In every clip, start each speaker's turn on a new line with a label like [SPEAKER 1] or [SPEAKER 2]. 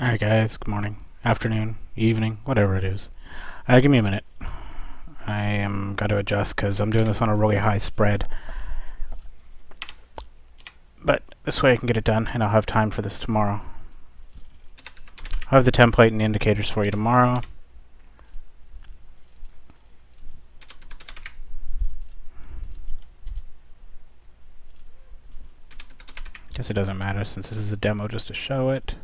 [SPEAKER 1] Alright guys, good morning, afternoon, evening, whatever it is. Give me a minute. I am got to adjust because I'm doing this on a really high spread. But this way I can get it done and I'll have time for this tomorrow. I'll have the template and the indicators for you tomorrow. Guess it doesn't matter since this is a demo just to show it.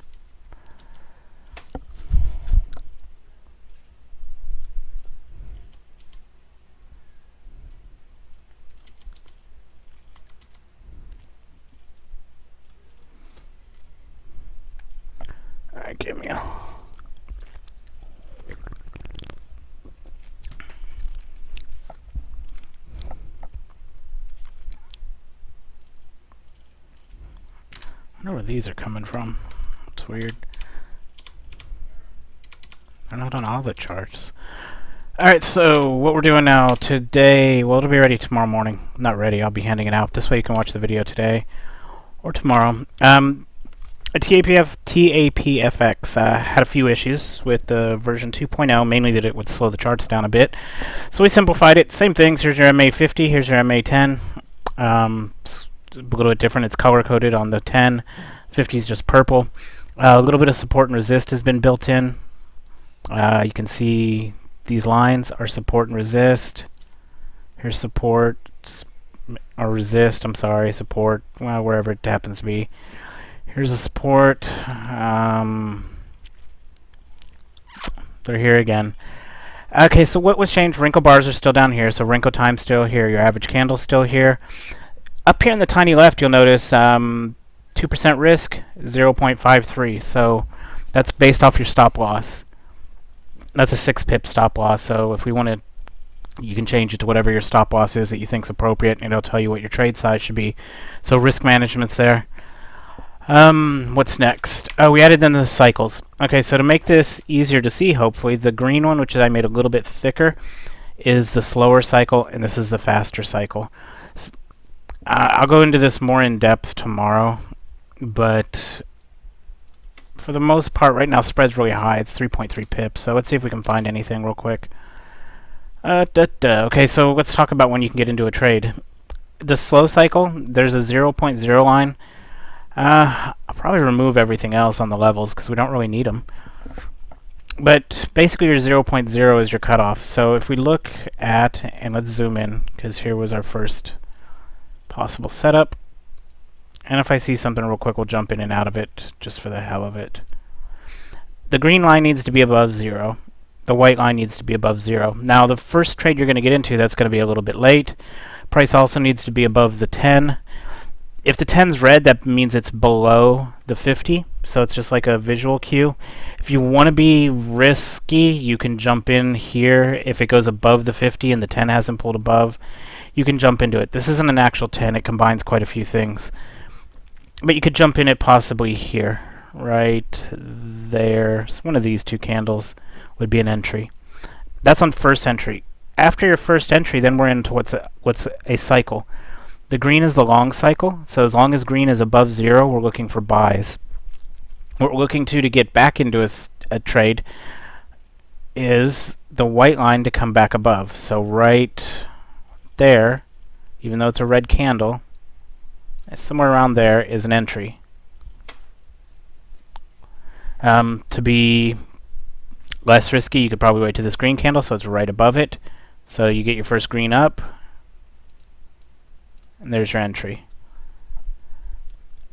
[SPEAKER 1] Alright, give me a... I wonder where these are coming from. It's weird. They're not on all the charts. Alright, so what we're doing now today, well, it'll be ready tomorrow morning. Not ready, I'll be handing it out. This way you can watch the video today or tomorrow. TAPFX had a few issues with the version 2.0, mainly that it would slow the charts down a bit. So we simplified it. Same things. Here's your MA50, here's your MA10. It's a little bit different. It's color-coded on the 10. 50 is just purple. A little bit of support and resist has been built in. You can see these lines are support and resist. Here's support, or resist, I'm sorry, support, well, wherever it happens to be. Here's a support. They're here again. Okay, so what was changed? Wrinkle bars are still down here, so wrinkle time's still here. Your average candle's still here. Up here in the tiny left, you'll notice 2% risk, 0.53. So that's based off your stop loss. That's a 6 pip stop loss. So if we want to, you can change it to whatever your stop loss is that you think's appropriate, and it'll tell you what your trade size should be. So risk management's there. What's next? Oh, we added in the cycles. Okay, so to make this easier to see, hopefully, the green one, which I made a little bit thicker, is the slower cycle, and this is the faster cycle. I'll go into this more in depth tomorrow, but for the most part, right now, spread's really high. It's 3.3 pips, so let's see if we can find anything real quick. Okay, so let's talk about when you can get into a trade. The slow cycle, there's a 0.0 line. I'll probably remove everything else on the levels because we don't really need them. But basically your 0.0 is your cutoff. So if we look at, and let's zoom in because here was our first possible setup. And if I see something real quick, we'll jump in and out of it just for the hell of it. The green line needs to be above 0. The white line needs to be above 0. Now the first trade you're going to get into, that's going to be a little bit late. Price also needs to be above the 10. If the 10's red, that means it's below the 50, so it's just like a visual cue. If you want to be risky, you can jump in here. If it goes above the 50 and the 10 hasn't pulled above, you can jump into it. This isn't an actual 10. It combines quite a few things. But you could jump in it possibly here, right there. So one of these two candles would be an entry. That's on first entry. After your first entry, then we're into what's a cycle. The green is the long cycle, so as long as green is above 0, we're looking for buys. What we're looking to get back into a trade is the white line to come back above. So right there, even though it's a red candle, somewhere around there is an entry. To be less risky, you could probably wait to this green candle, so it's right above it. So you get your first green up, and there's your entry.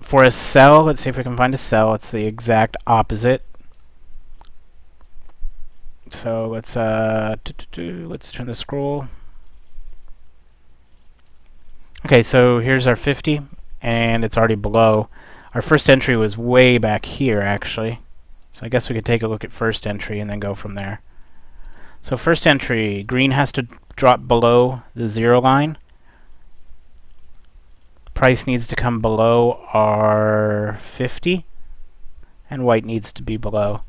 [SPEAKER 1] For a sell, let's see if we can find a sell. It's the exact opposite. So let's turn the scroll. Okay, so here's our 50, and it's already below. Our first entry was way back here, actually. So I guess we could take a look at first entry and then go from there. So first entry, green has to drop below the 0 line. Price needs to come below our 50, and white needs to be below.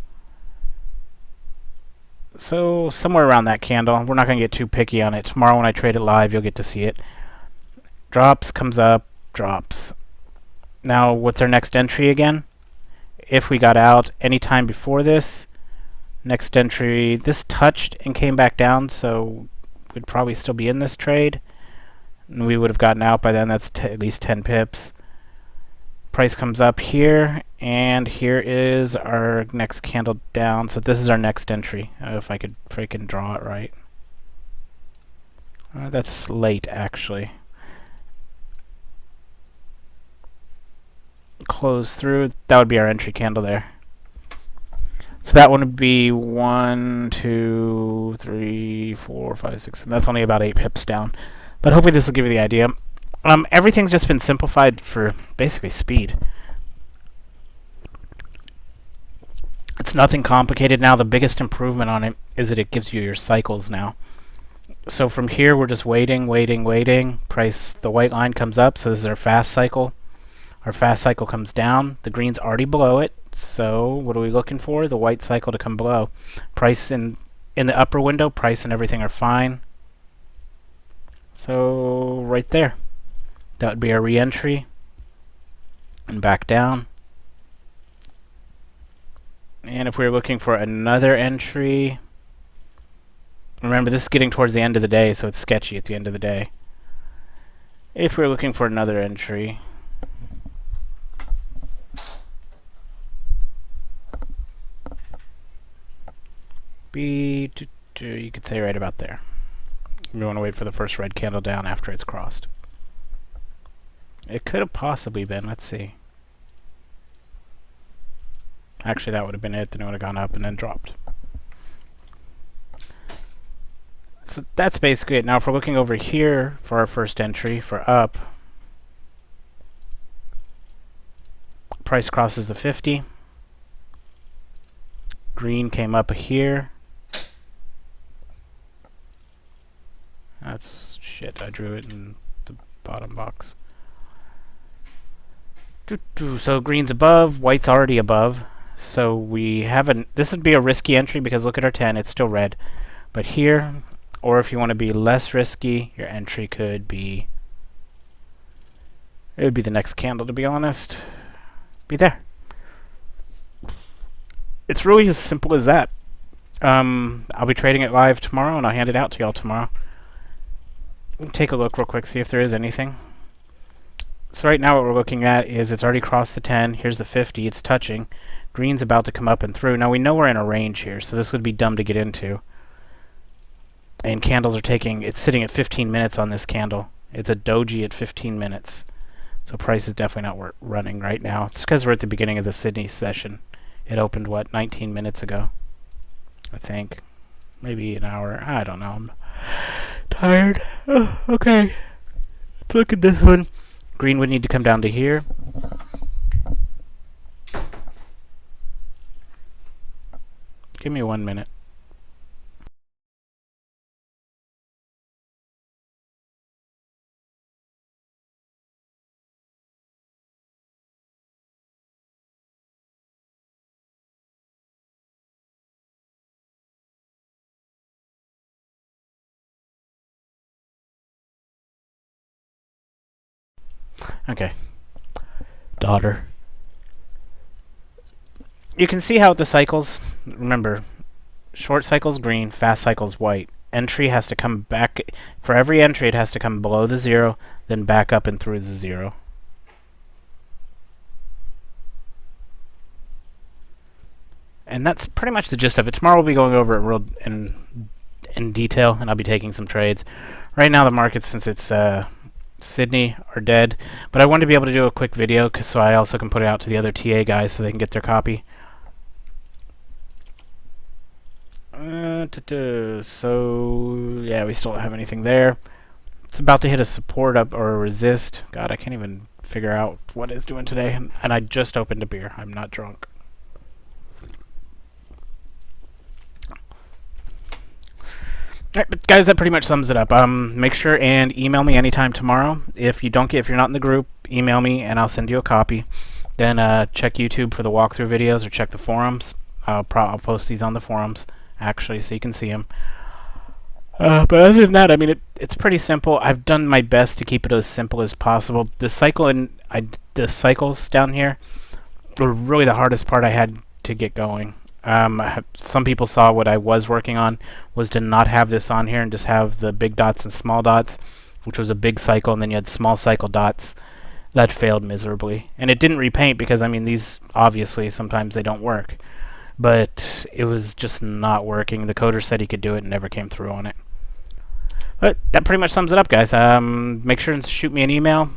[SPEAKER 1] So somewhere around that candle. We're not going to get too picky on it. Tomorrow when I trade it live, you'll get to see it. Drops, comes up, drops. Now, what's our next entry again? if we got out anytime before this, next entry, this touched and came back down, so we'd probably still be in this trade. And we would have gotten out by then. That's at least 10 pips. Price comes up here, and here is our next candle down. So this is our next entry, if I could freaking draw it right. That's late, actually. Close through. That would be our entry candle there. So that one would be 1, 2, 3, 4, 5, 6. And that's only about 8 pips down. But hopefully this will give you the idea. Everything's just been simplified for basically speed. It's nothing complicated now. The biggest improvement on it is that it gives you your cycles now. So from here, we're just waiting. Price, the white line comes up, so this is our fast cycle. Our fast cycle comes down. The green's already below it. So what are we looking for? The white cycle to come below. Price in the upper window, price and everything are fine. So right there. That would be our re-entry. And back down. And if we were looking for another entry, remember this is getting towards the end of the day, so it's sketchy at the end of the day. If we're looking for another entry, you could say right about there. We want to wait for the first red candle down after it's crossed. It could have possibly been, let's see. Actually, that would have been it, then it would have gone up and then dropped. So that's basically it. Now if we're looking over here for our first entry for up, price crosses the 50. Green came up here. That's shit, I drew it in the bottom box. So green's above, white's already above. So we haven't, this would be a risky entry because look at our 10, it's still red. But here, or if you want to be less risky, your entry could be, it would be the next candle, to be honest. Be there. It's really as simple as that. I'll be trading it live tomorrow and I'll hand it out to y'all tomorrow. Take a look real quick, see if there is anything. So right now what we're looking at is it's already crossed the 10. Here's the 50. It's touching. Green's about to come up and through. Now we know we're in a range here, so this would be dumb to get into. And candles are taking, it's sitting at 15 minutes on this candle. It's a doji at 15 minutes. So price is definitely not running right now. It's because we're at the beginning of the Sydney session. It opened, what, 19 minutes ago? I think. Maybe an hour. I don't know. I'm tired. Oh, okay. Let's look at this one. Green would need to come down to here. Give me 1 minute. Okay. Daughter. You can see how the cycles, remember, short cycle's green, fast cycle's white. Entry has to come back, for every entry it has to come below the 0, then back up and through the 0. And that's pretty much the gist of it. Tomorrow we'll be going over it real in detail, and I'll be taking some trades. Right now the markets, since it's Sydney, are dead, but I wanted to be able to do a quick video so I also can put it out to the other TA guys so they can get their copy. So yeah, we still don't have anything there. It's about to hit a support up or a resist. God, I can't even figure out what it's doing today, and I just opened a beer. I'm not drunk. Alright, but guys, that pretty much sums it up. Make sure and email me anytime tomorrow. If you're not in the group, email me and I'll send you a copy. Then check YouTube for the walkthrough videos or check the forums. I'll post these on the forums, actually, so you can see them. But other than that, I mean, it's pretty simple. I've done my best to keep it as simple as possible. The cycle the cycles down here, really the hardest part I had to get going. Some people saw what I was working on was to not have this on here and just have the big dots and small dots, which was a big cycle, and then you had small cycle dots. That failed miserably. And it didn't repaint because, I mean, these obviously sometimes they don't work. But it was just not working. The coder said he could do it and never came through on it. But that pretty much sums it up, guys. Make sure and shoot me an email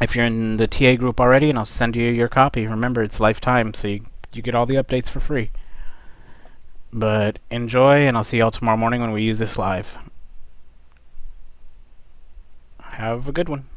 [SPEAKER 1] if you're in the TA group already, and I'll send you your copy. Remember, it's lifetime, so you get all the updates for free. But enjoy, and I'll see y'all tomorrow morning when we use this live. Have a good one.